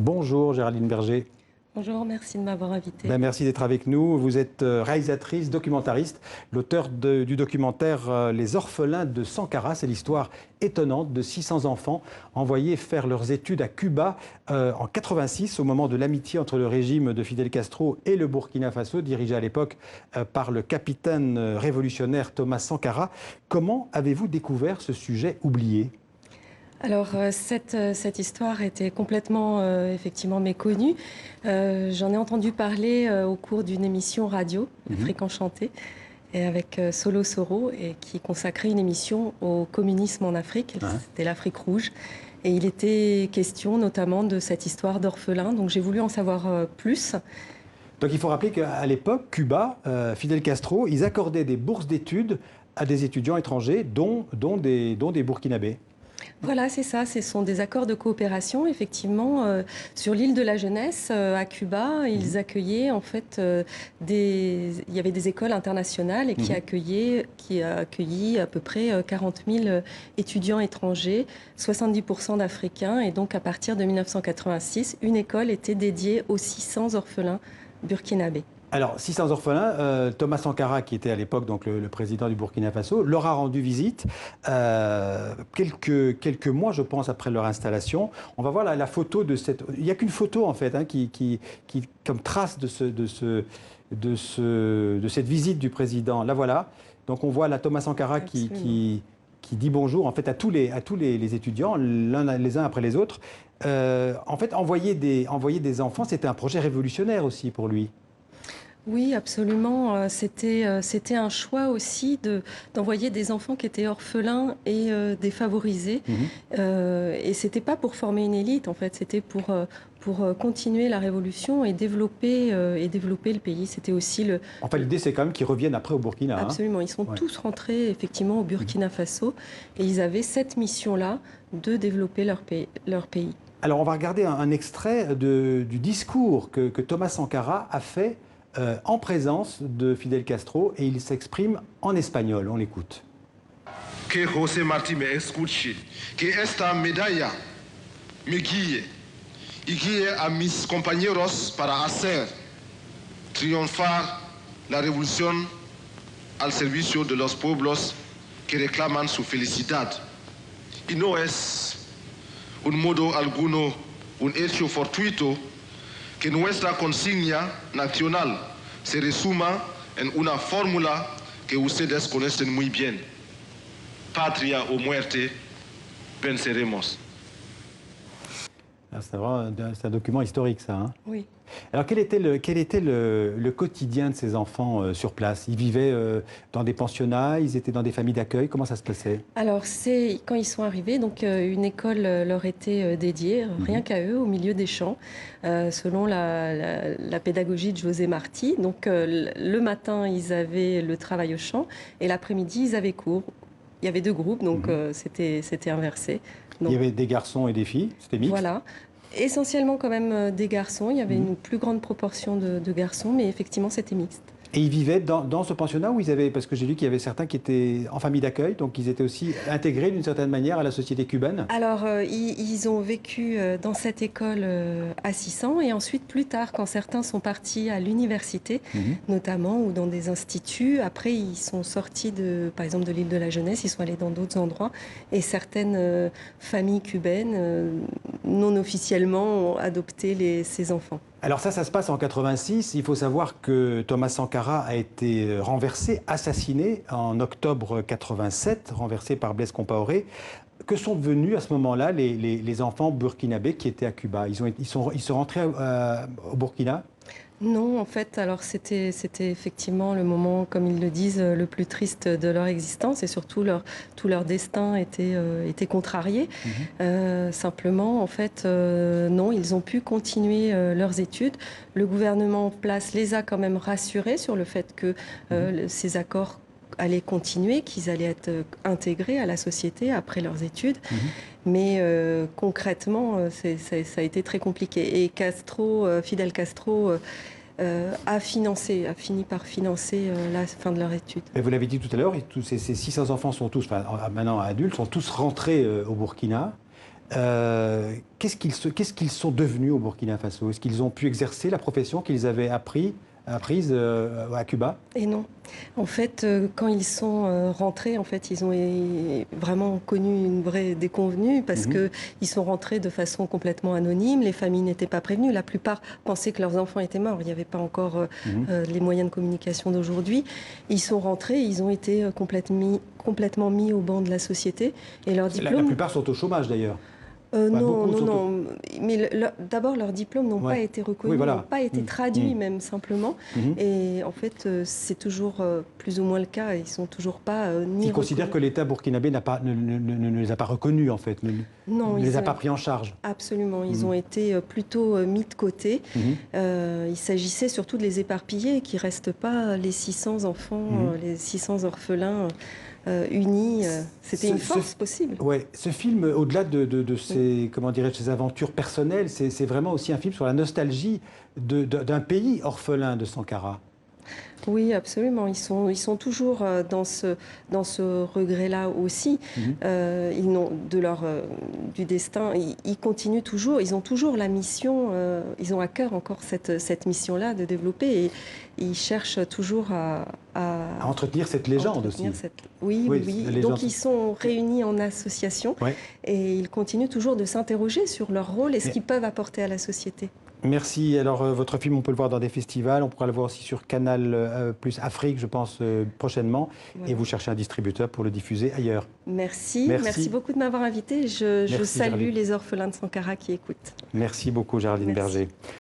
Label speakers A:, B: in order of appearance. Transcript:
A: Bonjour Géraldine Berger.
B: Bonjour, merci de m'avoir invitée.
A: Merci d'être avec nous. Vous êtes réalisatrice, documentariste, l'auteur du documentaire Les orphelins de Sankara. C'est l'histoire étonnante de 600 enfants envoyés faire leurs études à Cuba en 86, au moment de l'amitié entre le régime de Fidel Castro et le Burkina Faso, dirigé à l'époque par le capitaine révolutionnaire Thomas Sankara. Comment avez-vous découvert ce sujet oublié ?
B: Alors, cette histoire était complètement, effectivement, méconnue. J'en ai entendu parler au cours d'une émission radio, Afrique Enchantée, et avec Solo Soro, et qui consacrait une émission au communisme en Afrique. C'était l'Afrique rouge. Et il était question notamment de cette histoire d'orphelins. Donc, j'ai voulu en savoir plus.
A: Donc, il faut rappeler qu'à l'époque, Cuba, Fidel Castro, ils accordaient des bourses d'études à des étudiants étrangers, dont des Burkinabés.
B: Voilà, c'est ça. Ce sont des accords de coopération, effectivement. Sur l'île de la Jeunesse, à Cuba, ils accueillaient, en fait, il y avait des écoles internationales et qui a accueilli à peu près 40 000 étudiants étrangers, 70% d'Africains. Et donc, à partir de 1986, une école était dédiée aux 600 orphelins burkinabés.
A: Alors, 600 orphelins, Thomas Sankara, qui était à l'époque donc le président du Burkina Faso, leur a rendu visite quelques mois, je pense, après leur installation. On va voir la photo de cette... Il n'y a qu'une photo, en fait, qui comme trace de cette visite du président. La voilà. Donc, on voit là Thomas Sankara qui dit bonjour, en fait, à tous les étudiants, les uns après les autres. En fait, envoyer des enfants, c'était un projet révolutionnaire aussi pour lui.
B: Oui, absolument. C'était un choix aussi d'envoyer des enfants qui étaient orphelins et défavorisés. Et c'était pas pour former une élite, en fait. C'était pour continuer la révolution et développer le pays. C'était aussi le...
A: Enfin, l'idée, c'est quand même qu'ils reviennent après au Burkina.
B: Absolument. Ils sont tous rentrés, effectivement, au Burkina Faso. Et ils avaient cette mission-là de développer leur pays. Alors,
A: on va regarder un extrait du discours que Thomas Sankara a fait en présence de Fidel Castro, et il s'exprime en espagnol. On l'écoute.
C: Que José Martí me escuche, que esta medalla me guíe y guíe a mis compañeros para hacer triunfar la revolución al servicio de los pueblos que reclaman su felicidad. Y no es un modo alguno, un hecho fortuito, que nuestra consigna nacional se resuma en una fórmula que ustedes conocen muy bien. Patria o muerte, venceremos.
A: C'est un document historique, ça. Hein?
B: Oui.
A: Alors, quel était le quotidien de ces enfants sur place? Ils vivaient dans des pensionnats, ils étaient dans des familles d'accueil. Comment ça se passait?
B: Alors, c'est quand ils sont arrivés, donc une école leur était dédiée, rien qu'à eux, au milieu des champs, selon la pédagogie de José Martí. Donc, le matin, ils avaient le travail au champ, et l'après-midi, ils avaient cours. Il y avait deux groupes, donc c'était inversé. Donc,
A: il y avait des garçons et des filles, c'était mixte.
B: Voilà. Essentiellement quand même des garçons. Il y avait une plus grande proportion de garçons, mais effectivement, c'était mixte.
A: Et ils vivaient dans ce pensionnat où ils avaient, parce que j'ai lu qu'il y avait certains qui étaient en famille d'accueil, donc ils étaient aussi intégrés d'une certaine manière à la société cubaine?
B: Alors, ils ont vécu dans cette école à 600, et ensuite, plus tard, quand certains sont partis à l'université, notamment, ou dans des instituts, après, ils sont sortis, par exemple, de l'île de la Jeunesse, ils sont allés dans d'autres endroits, et certaines familles cubaines, non officiellement, ont adopté ces enfants.
A: Alors ça se passe en 86. Il faut savoir que Thomas Sankara a été renversé, assassiné en octobre 87, renversé par Blaise Compaoré. Que sont devenus à ce moment-là les enfants burkinabés qui étaient à Cuba? Ils sont rentrés au Burkina?
B: Non, en fait, alors c'était effectivement le moment, comme ils le disent, le plus triste de leur existence, et surtout tout leur destin était contrarié. Simplement, en fait, non, ils ont pu continuer leurs études. Le gouvernement en place les a quand même rassurés sur le fait que ces accords allaient continuer, qu'ils allaient être intégrés à la société après leurs études. Mais concrètement, ça a été très compliqué. Et Fidel Castro a fini par financer la fin de leur étude.
A: Et vous l'avez dit tout à l'heure, ces 600 enfants sont tous, maintenant adultes, sont tous rentrés au Burkina. Qu'est-ce qu'ils sont devenus au Burkina Faso? Est-ce qu'ils ont pu exercer la profession qu'ils avaient apprise à Cuba?
B: Et non. En fait, quand ils sont rentrés, en fait, ils ont vraiment connu une vraie déconvenue parce qu'ils sont rentrés de façon complètement anonyme. Les familles n'étaient pas prévenues. La plupart pensaient que leurs enfants étaient morts. Il n'y avait pas encore les moyens de communication d'aujourd'hui. Ils sont rentrés, ils ont été complètement mis au banc de la société. Et leur diplôme...
A: La plupart sont au chômage d'ailleurs.
B: Non. Mais d'abord, leurs diplômes n'ont pas été reconnus, n'ont pas été traduits même simplement. Et en fait, c'est toujours plus ou moins le cas. Ils ne sont toujours pas ni
A: Ils considèrent que l'État burkinabé ne les a pas reconnus, en fait, ne les a pas pris en charge.
B: Absolument. Ils ont été plutôt mis de côté. Il s'agissait surtout de les éparpiller, qu'il ne reste pas les 600 enfants, les 600 orphelins unis, c'était une force possible.
A: Ouais, ce film, au-delà de ses, comment dirais-je, ses aventures personnelles, c'est vraiment aussi un film sur la nostalgie d'un pays orphelin de Sankara.
B: Oui, absolument. Ils sont toujours dans ce regret-là aussi. Ils n'ont du destin. Ils continuent toujours. Ils ont toujours la mission. Ils ont à cœur encore cette mission-là de développer. Et ils cherchent toujours à
A: entretenir cette légende aussi.
B: Oui. Donc ils sont réunis en association et ils continuent toujours de s'interroger sur leur rôle et ce qu'ils peuvent apporter à la société.
A: Merci. Alors, votre film, on peut le voir dans des festivals. On pourra le voir aussi sur Canal Plus Afrique, je pense, prochainement. Voilà. Et vous cherchez un distributeur pour le diffuser ailleurs.
B: Merci beaucoup de m'avoir invité. Je salue les orphelins de Sankara qui écoutent.
A: Merci beaucoup, Géraldine Berger.